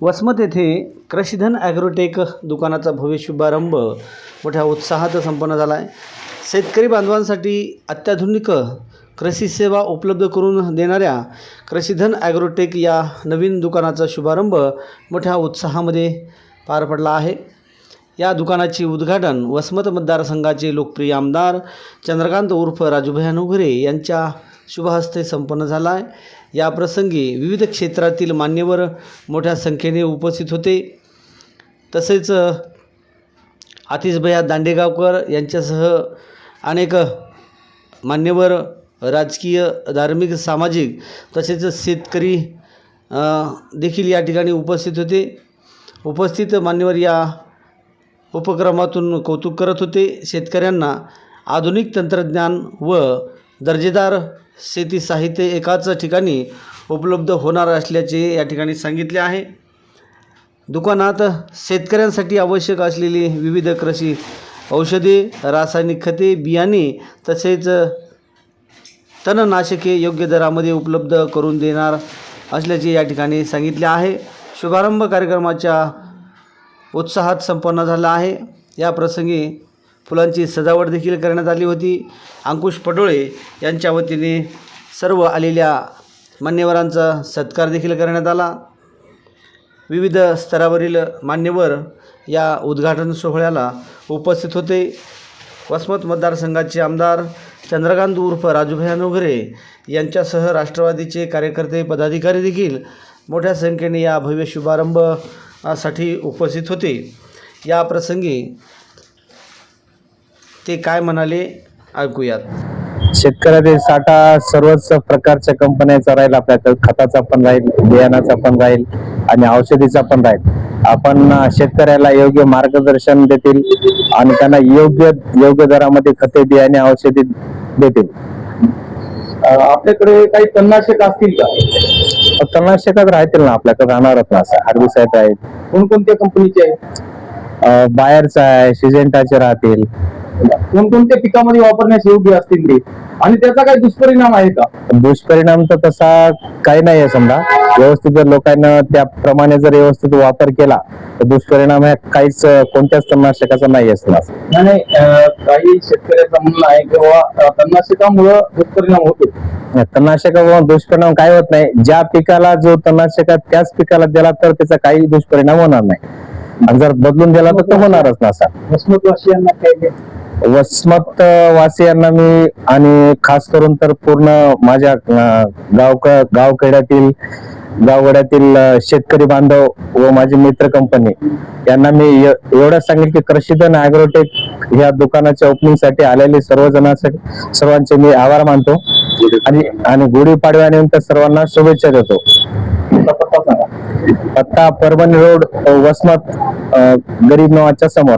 वसमत येथे कृषीधन ॲग्रोटेक दुकानाचा भव्य शुभारंभ मोठ्या उत्साहात संपन्न झाला आहे. शेतकरी बांधवांसाठी अत्याधुनिक कृषी सेवा उपलब्ध करून देणाऱ्या कृषीधन ॲग्रोटेक या नवीन दुकानाचा शुभारंभ मोठ्या उत्साहामध्ये पार पडला आहे. या दुकानाचे उद्घाटन वसमत मतदारसंघाचे लोकप्रिय आमदार चंद्रकांत उर्फ राजूभाई नवघरे यांच्या शुभहस्ते संपन्न झाला आहे. या प्रसंगी विविध क्षेत्रातील मान्यवर मोठ्या संख्येने उपस्थित होते. तसेच आतिशभैया दांडेगावकर यांच्यासह अनेक मान्यवर राजकीय, धार्मिक, सामाजिक तसेच शेतकरी देखील या ठिकाणी उपस्थित होते. उपस्थित मान्यवर या उपक्रमातून कौतुक करत होते. शेतकऱ्यांना आधुनिक तंत्रज्ञान व दर्जेदार शेती साहित्य एकाच ठिकाणी उपलब्ध होणार असल्याचे या ठिकाणी सांगितले आहे. दुकानात शेतकऱ्यांसाठी आवश्यक असलेली विविध कृषी औषधे, रासायनिक खते, बियाणे तसेच तणनाशके योग्य दरामध्ये उपलब्ध करून देणार असल्याचे या ठिकाणी सांगितले आहे. शुभारंभ कार्यक्रमाच्या उत्साहात संपन्न झाला आहे. या प्रसंगी फुलांची सजावट देखील करण्यात आली होती. अंकुश पटोळे यांच्या वतीने सर्व आलेल्या मान्यवरांचा सत्कार देखील करण्यात आला. विविध स्तरावरील मान्यवर या उद्घाटन सोहळ्याला उपस्थित होते. वसमत मतदारसंघाचे आमदार चंद्रकांत उर्फ राजूभाई नवघरे यांच्यासह राष्ट्रवादीचे कार्यकर्ते, पदाधिकारी देखील मोठ्या संख्येने या भव्य शुभारंभासाठी उपस्थित होते. या प्रसंगी ते काय म्हणाले ऐकूयात. शेतकऱ्यातील साठा सर्वच प्रकारच्या कंपन्यांचा राहील, आपल्याकडे खताचा पण राहील, बियाणाचा पण राहील आणि औषधीचा पण राहील. आपण शेतकऱ्याला योग्य मार्गदर्शन देतील आणि त्यांना योग्य दरामध्ये खते, बियाणे, औषधी देतील. आपल्याकडे काही तणनाशक असतील का? तणनाशकात राहतील ना, आपल्याकडे राहणारच ना. हार्बिसाइड आहेत. कोणकोणत्या कंपनीचे आहेत? बायरचा आहे, सिजेंटाचे राहतील. कोणकोणत्या पिकामध्ये वापरण्यास योग्य असतील ते, आणि त्याचा काही दुष्परिणाम आहे का? दुष्परिणाम तर तसा काही नाही आहे. समजा व्यवस्थित जर लोकांना त्याप्रमाणे जर व्यवस्थित वापर केला तर दुष्परिणाम हे काहीच कोणत्याच तणनाशकाचा नाही असणार. नाही, काही शेतकऱ्याचं म्हणणं आहे की बाबा तणनाशकामुळे दुष्परिणाम होतो. तणनाशकामुळे दुष्परिणाम काय होत नाही. ज्या पिकाला जो तणनाशक त्याच पिकाला दिला तर त्याचा काही दुष्परिणाम होणार नाही, आणि जर बदलून दिला तर तो होणारच नसा. वसमतवासियांना काय? वसमत वासियांना मी आणि खास करून तर पूर्ण माझ्या गावखेड्यातील शेतकरी बांधव व माझी मित्र कंपनी यांना मी एवढं सांगेल की कृषीधन ॲग्रोटेक या दुकानाच्या ओपनिंगसाठी आलेले सर्वांचे मी आभार मानतो आणि गुढीपाडव्यानिमित्त सर्वांना शुभेच्छा देतो. पत्ता परभणी रोड, वसमत, गरीब नवाजच्या समोर.